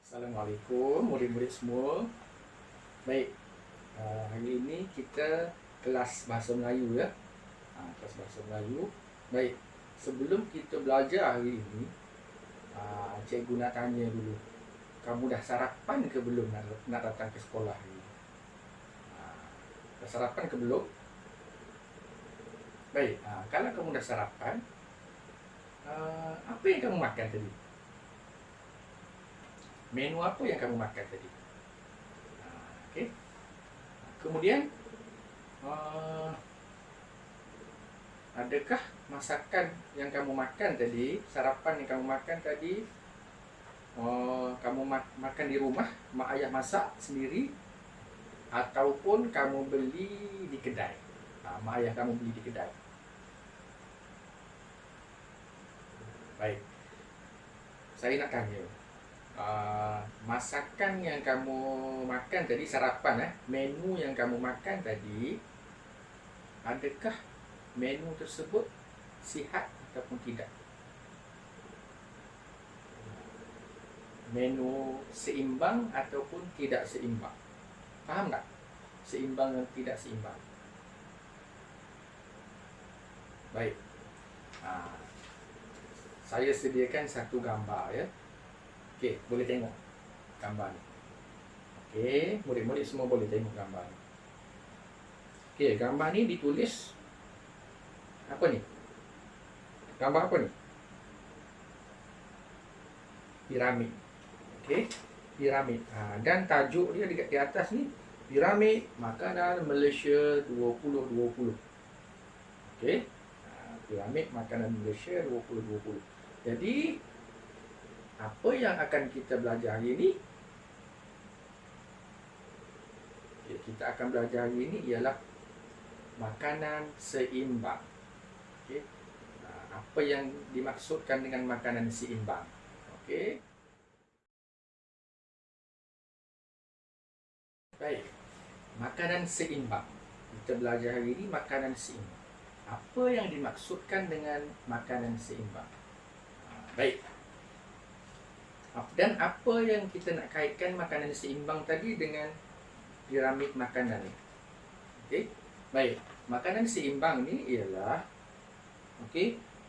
Assalamualaikum murid-murid semua. Baik, hari ini kita kelas Bahasa Melayu ya. Kelas Bahasa Melayu. Baik, sebelum kita belajar hari ini, cikgu nak tanya dulu. Kamu dah sarapan ke belum nak datang ke sekolah hari ini? Dah sarapan ke belum? Baik, kalau kamu dah sarapan, apa yang kamu makan tadi? Menu apa yang kamu makan tadi? Okey. Kemudian, adakah masakan yang kamu makan tadi, sarapan yang kamu makan tadi, kamu makan di rumah, mak ayah masak sendiri, ataupun kamu beli di kedai? Mak ayah kamu beli di kedai. Baik, saya nak tanya, masakan yang kamu makan tadi, sarapan menu yang kamu makan tadi, adakah menu tersebut sihat ataupun tidak? Menu seimbang ataupun tidak seimbang? Faham tak? Seimbang dan tidak seimbang. Baik, saya sediakan satu gambar ya. Okey, boleh tengok gambar ni. Okey, murid-murid semua boleh tengok gambar ni. Okey, gambar ni ditulis apa ni? Gambar apa ni? Piramid. Okey, piramid. Dan tajuk dia di atas ni, Piramid Makanan Malaysia 2020. Okey. Piramid Makanan Malaysia 2020. Jadi apa yang akan kita belajar hari ini? Kita akan belajar hari ini ialah makanan seimbang. Okey. Apa yang dimaksudkan dengan makanan seimbang? Okey. Baik. Makanan seimbang. Kita belajar hari ini makanan seimbang. Apa yang dimaksudkan dengan makanan seimbang? Baik. Dan apa yang kita nak kaitkan makanan seimbang tadi dengan piramid makanan ni? Okey. Baik. Makanan seimbang ni ialah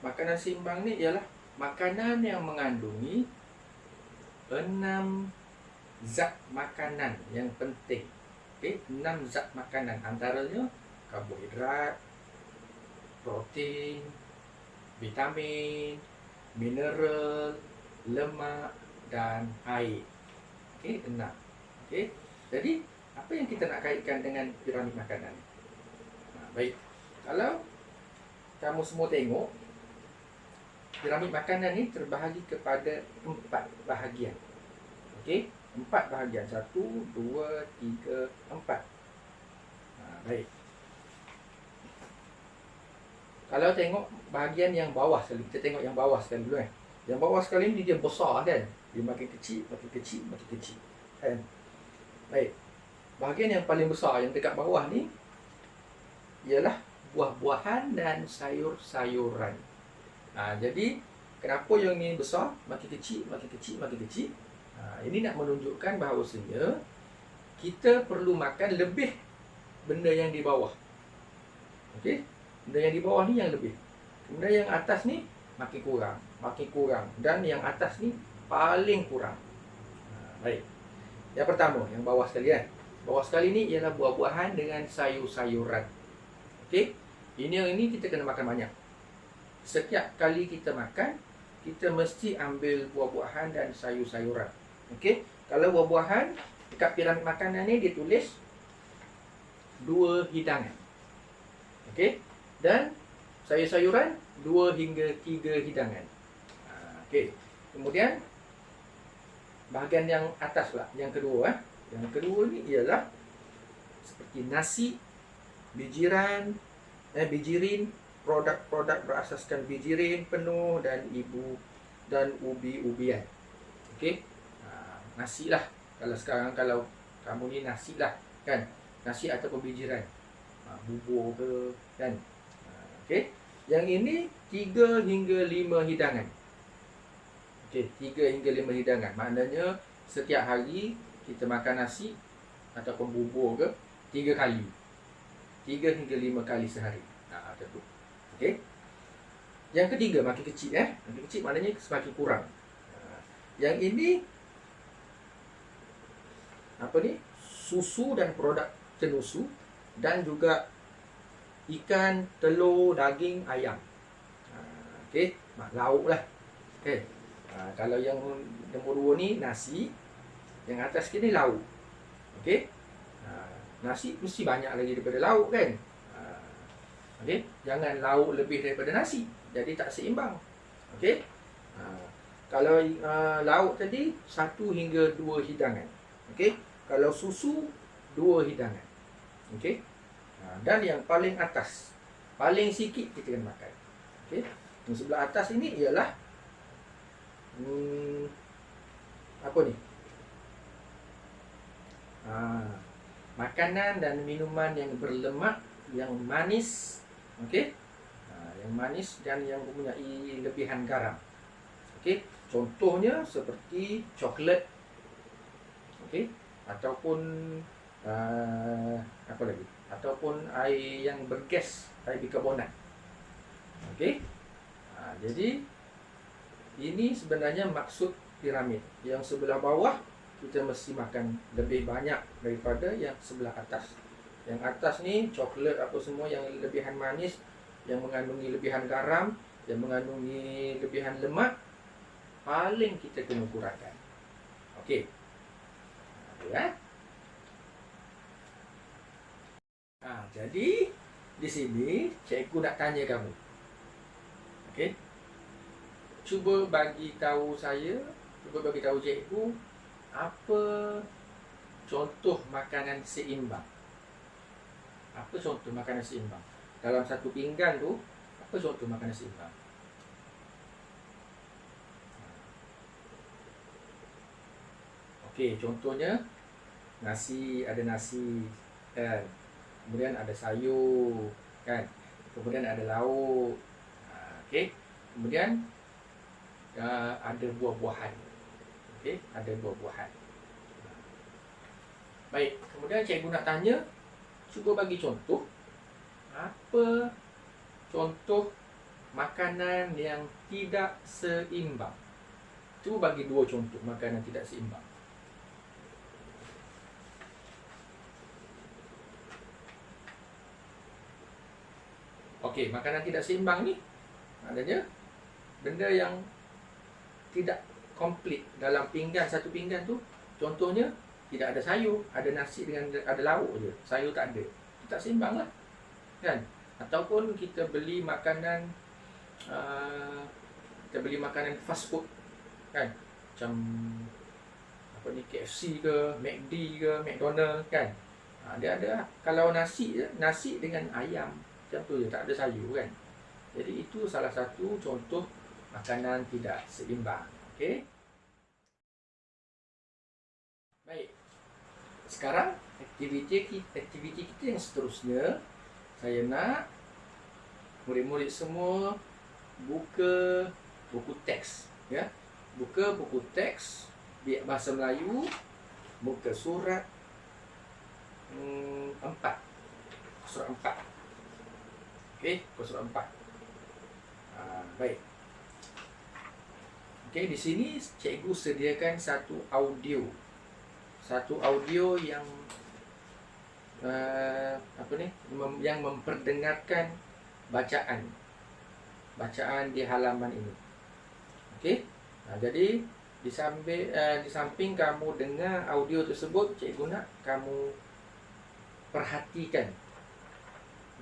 makanan seimbang ni ialah makanan yang mengandungi 6 zat makanan yang penting. Okey, 6 zat makanan, antaranya karbohidrat, protein, vitamin, mineral, lemak dan air. Okey, 6. Okey. Jadi, apa yang kita nak kaitkan dengan piramid makanan? Baik. Kalau kamu semua tengok, piramid makanan ni terbahagi kepada 4 bahagian. Okey, 4 bahagian. 1, 2, 3, 4. Baik. Kalau tengok bahagian yang bawah sekali, kita tengok yang bawah sekali dulu Yang bawah sekali ni dia besar kan? Dia makin kecil, makin kecil, makin kecil kan? Baik. Bahagian yang paling besar yang dekat bawah ni ialah buah-buahan dan sayur-sayuran. Jadi kenapa yang ni besar, makin kecil, makin kecil, makin kecil? Ini nak menunjukkan bahawasanya kita perlu makan lebih benda yang di bawah. Okey? Benda yang di bawah ni yang lebih. Kemudian yang atas ni makin kurang, makin kurang. Dan yang atas ni paling kurang. Baik. Yang pertama, yang bawah sekali Bawah sekali ni ialah buah-buahan dengan sayur-sayuran. Okey? Ini kita kena makan banyak. Setiap kali kita makan, kita mesti ambil buah-buahan dan sayur-sayuran. Okey? Kalau buah-buahan dekat piramid makanan ni dia tulis 2 hidangan. Okey? Dan sayur-sayuran 2 hingga 3 hidangan. Okey. Kemudian bahagian yang atas pula, yang kedua Yang kedua ni ialah seperti nasi, bijiran, bijirin, produk-produk berasaskan bijirin penuh dan ubi-ubian. Okey. Nasi lah. Kalau sekarang kalau kamu ni nasi lah kan. Nasi ataupun bijiran. Bubur ke kan. Okey. Yang ini 3 hingga 5 hidangan. Okey, 3 hingga 5 hidangan. Maknanya setiap hari kita makan nasi ataupun bubur ke 3 kali. 3 hingga 5 kali sehari. Macam tu. Okey. Yang ketiga, makin kecil Makin kecil maknanya semakin kurang. Yang ini apa ni? Susu dan produk tenusu dan juga ikan, telur, daging, ayam. Okey, lauk lah. Okey. Kalau yang nombor 2 ni nasi, yang atas ni lauk. Okey. Nasi mesti banyak lagi daripada lauk kan. Okey, jangan lauk lebih daripada nasi. Jadi tak seimbang. Okey. Kalau lauk tadi 1 hingga 2 hidangan. Okey. Kalau susu 2 hidangan. Okey. Dan yang paling atas, paling sikit kita kena makan. Okey. Yang sebelah atas ini ialah apa ni? Makanan dan minuman yang berlemak, yang manis. Okey. Yang manis dan yang mempunyai lebihan garam. Okey. Contohnya seperti coklat. Okey. Ataupun apa lagi? Ataupun air yang bergas, air bikarbonat. Okey. Jadi ini sebenarnya maksud piramid. Yang sebelah bawah kita mesti makan lebih banyak daripada yang sebelah atas. Yang atas ni coklat apa semua yang lebihan manis, yang mengandungi lebihan garam, yang mengandungi lebihan lemak, paling kita kena kurangkan. Okey. Ya. Jadi di sini cikgu nak tanya kamu. Okey. Cuba bagi tahu saya, cuba bagi tahu cikgu apa contoh makanan seimbang. Apa contoh makanan seimbang? Dalam satu pinggan tu, apa contoh makanan seimbang? Okey, contohnya nasi, ada nasi kan. Kemudian ada sayur kan. Kemudian ada lauk. Okey. Kemudian ada buah-buahan. Okey, ada buah-buahan. Baik, kemudian cikgu nak tanya, cuba bagi contoh. Apa contoh makanan yang tidak seimbang? Cuba bagi 2 contoh makanan tidak seimbang. Okey, makanan tidak seimbang ni maknanya benda yang tidak komplit dalam pinggan, satu pinggan tu. Contohnya tidak ada sayur, ada nasi dengan ada lauk je, sayur tak ada. Tak seimbang lah kan. Ataupun kita beli makanan fast food kan, macam apa ni, KFC ke, McD ke, McDonald kan. Dia ada, kalau nasi je, nasi dengan ayam macam tu je, tak ada sayur kan. Jadi itu salah satu contoh makanan tidak seimbang. Okey. Baik. Sekarang aktiviti kita yang seterusnya, saya nak murid-murid semua buka buku teks ya. Buka buku teks bahasa Melayu, buka surat 4. Surat 4. Okey, surat 4. Baik. Okey, di sini cikgu sediakan satu audio. Satu audio yang yang memperdengarkan bacaan di halaman ini. Okey. Jadi di samping kamu dengar audio tersebut, cikgu nak kamu perhatikan.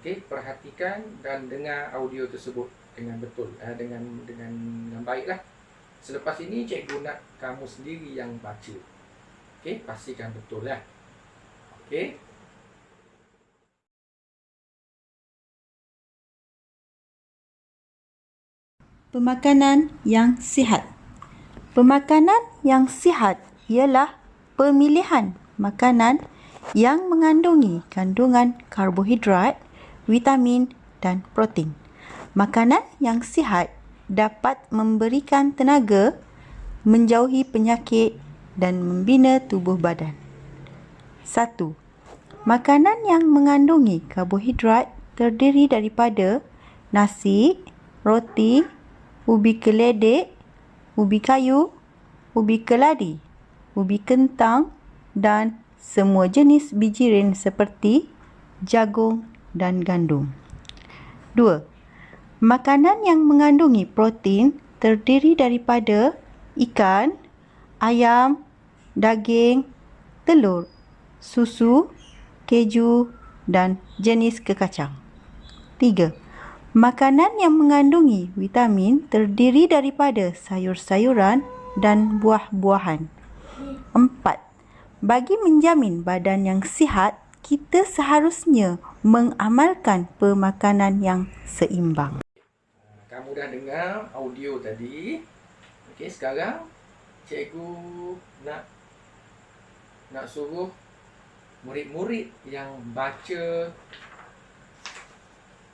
Okey, perhatikan dan dengar audio tersebut dengan betul, dengan baiklah. Selepas ini cikgu nak kamu sendiri yang baca. Okey, pastikan betul lah. Okey. Pemakanan yang sihat. Pemakanan yang sihat ialah pemilihan makanan yang mengandungi kandungan karbohidrat, vitamin dan protein. Makanan yang sihat dapat memberikan tenaga, menjauhi penyakit dan membina tubuh badan. 1. Makanan yang mengandungi karbohidrat terdiri daripada nasi, roti, ubi keledek, ubi kayu, ubi keladi, ubi kentang dan semua jenis bijirin seperti jagung dan gandum. 2. Makanan yang mengandungi protein terdiri daripada ikan, ayam, daging, telur, susu, keju dan jenis kekacang. 3. Makanan yang mengandungi vitamin terdiri daripada sayur-sayuran dan buah-buahan. 4. Bagi menjamin badan yang sihat, kita seharusnya mengamalkan pemakanan yang seimbang. Kamu dah dengar audio tadi. Okey, sekarang cikgu nak suruh murid-murid yang baca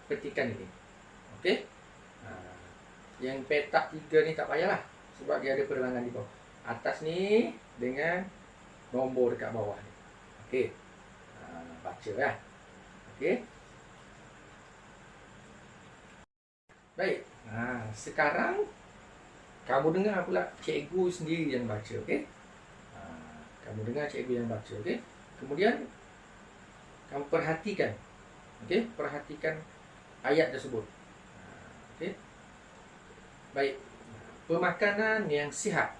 petikan ini. Okey? Yang petak 3 ni tak payahlah sebab dia ada penerangan di bawah. Atas ni dengan nombor dekat bawah ni. Okey. Baca lah. Okey. Baik. Sekarang kamu dengar pula cikgu sendiri yang baca, okey? Kamu dengar cikgu yang baca, okey? Kemudian kamu perhatikan. Okey, perhatikan ayat tersebut. Okey. Baik. Pemakanan yang sihat.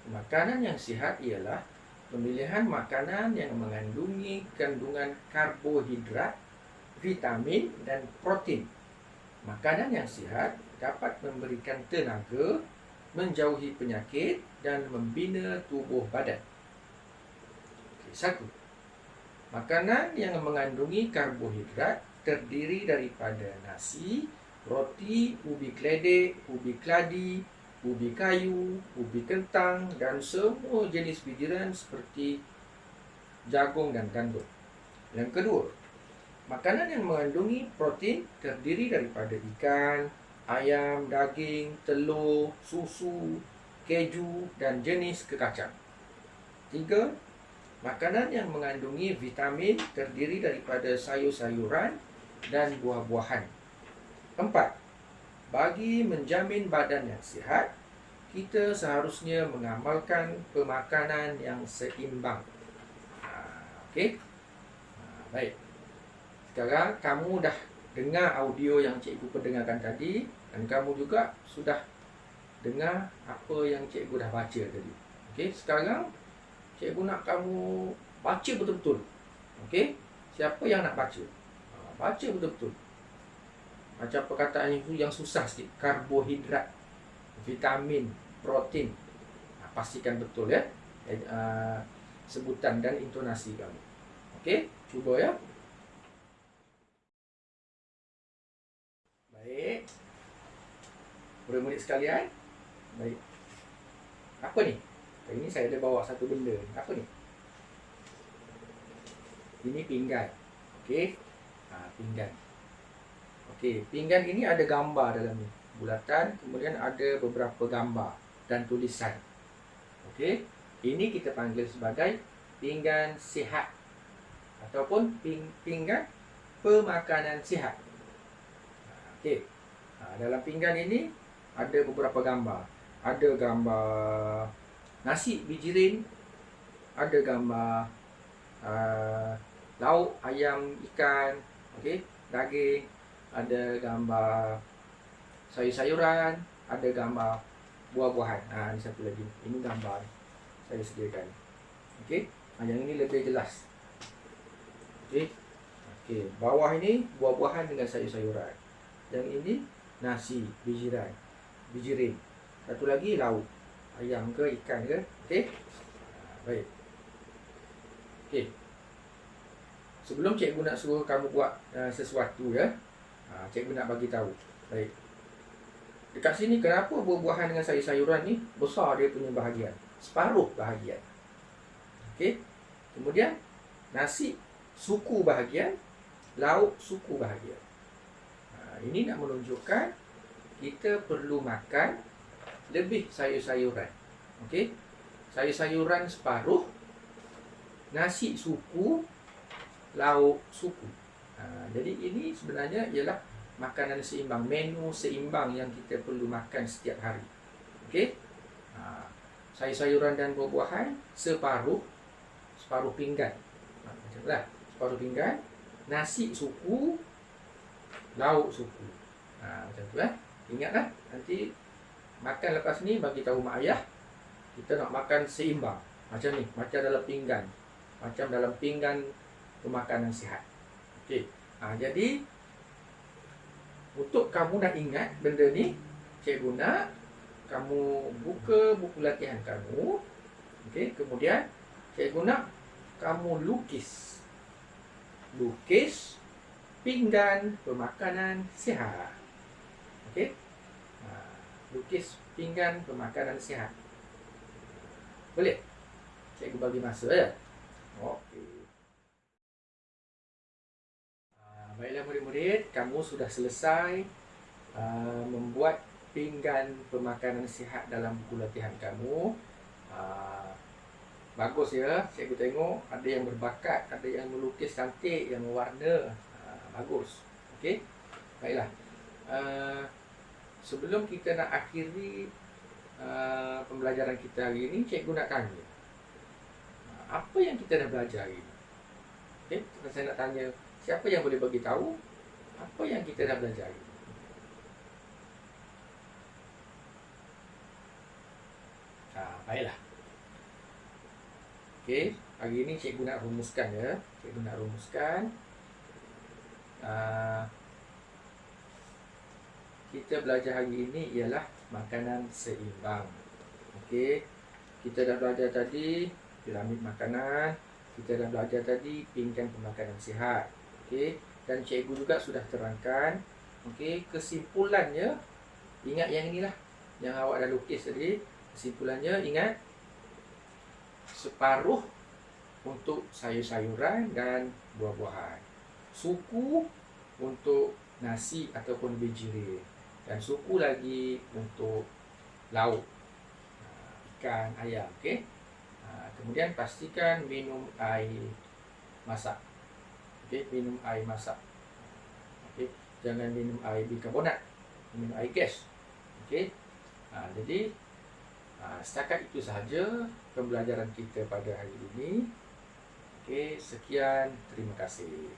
Makanan yang sihat ialah pemilihan makanan yang mengandungi kandungan karbohidrat, vitamin dan protein. Makanan yang sihat dapat memberikan tenaga, menjauhi penyakit dan membina tubuh badan. Okey, 1. Makanan yang mengandungi karbohidrat terdiri daripada nasi, roti, ubi keledek, ubi keladi, ubi kayu, ubi kentang dan semua jenis bijiran seperti jagung dan gandum. Yang kedua, makanan yang mengandungi protein terdiri daripada ikan, ayam, daging, telur, susu, keju dan jenis kekacang. 3. Makanan yang mengandungi vitamin terdiri daripada sayur-sayuran dan buah-buahan. 4. Bagi menjamin badan yang sihat, kita seharusnya mengamalkan pemakanan yang seimbang. Okey? Baik. Sekarang kamu dah dengar audio yang cikgu perdengarkan tadi dan kamu juga sudah dengar apa yang cikgu dah baca tadi. Okey, sekarang cikgu nak kamu baca betul-betul. Okey? Siapa yang nak baca? Baca betul-betul. Macam perkataan yang susah sikit. Karbohidrat, vitamin, protein. Pastikan betul ya. Sebutan dan intonasi kamu. Okey? Cuba ya. Baik. Murid-murid sekalian. Baik. Apa ni? Hari ini saya ada bawa satu benda. Apa ni? Ini pinggan. Okey? Pinggan. Okey, pinggan ini ada gambar dalam ni. Bulatan, kemudian ada beberapa gambar dan tulisan. Okey? Ini kita panggil sebagai pinggan sihat ataupun pinggan pemakanan sihat. Okey. Dalam pinggan ini ada beberapa gambar. Ada gambar nasi bijirin, ada gambar lauk, ayam, ikan, okey, daging, ada gambar sayur-sayuran, ada gambar buah-buahan. Ini satu lagi. Ini gambar saya sediakan. Okey. Yang ini lebih jelas. Okey. Okey, bawah ini buah-buahan dengan sayur-sayuran. Yang ini nasi bijirin. Satu lagi lauk, ayam ke ikan ke. Okey. Baik. Okey. Sebelum cikgu nak suruh kamu buat sesuatu ya, cikgu nak bagi tahu. Baik. Dekat sini kenapa buah-buahan dengan sayur-sayuran ni besar dia punya bahagian? Separuh bahagian. Okey. Kemudian nasi suku bahagian, lauk suku bahagian. Ini nak menunjukkan kita perlu makan lebih sayur-sayuran. Okey. sayur-sayuran separuh, nasi suku, lauk suku. Jadi ini sebenarnya ialah makanan seimbang, menu seimbang yang kita perlu makan setiap hari. Okey. Sayur-sayuran dan buah-buahan separuh pinggan. Macamlah, separuh pinggan, nasi suku, lauk suku. Macam tu Ingatlah, nanti makan lepas ni bagi tahu mak ayah kita nak makan seimbang. Macam ni, macam dalam pinggan. Macam dalam pinggan pemakanan sihat. Okey. Jadi untuk kamu nak ingat benda ni, cikgu nak kamu buka buku latihan kamu. Okey, kemudian cikgu nak kamu lukis pinggan pemakanan sihat. Okey. Lukis pinggan pemakanan sihat. Boleh? Cikgu bagi masa ya. Okey. Baiklah murid-murid, kamu sudah selesai membuat pinggan pemakanan sihat dalam buku latihan kamu. Bagus ya, cikgu tengok ada yang berbakat, ada yang melukis cantik, yang mewarna. Bagus. Okey. Baiklah. Sebelum kita nak akhiri pembelajaran kita hari ini, cikgu nak tanya, apa yang kita dah belajar hari ini? Okey, saya nak tanya, siapa yang boleh bagi tahu apa yang kita dah belajar hari ini? Baiklah. Okey, hari ini cikgu nak rumuskan ya. Cikgu nak rumuskan. Kita belajar hari ini ialah makanan seimbang. Okey, kita dah belajar tadi piramid makanan, kita dah belajar tadi pinggan pemakanan sihat. Okey, dan cikgu juga sudah terangkan. Okey, kesimpulannya ingat yang inilah yang awak dah lukis tadi. Kesimpulannya ingat, separuh untuk sayur-sayuran dan buah-buahan, suku untuk nasi ataupun vegetarian, dan suku lagi untuk lauk, ikan, ayam. Okey. Kemudian pastikan minum air masak. Okey, minum air masak. Okey, jangan minum air bikarbonat, minum air gas. Okey. Jadi setakat itu sahaja pembelajaran kita pada hari ini. Okey, sekian, terima kasih.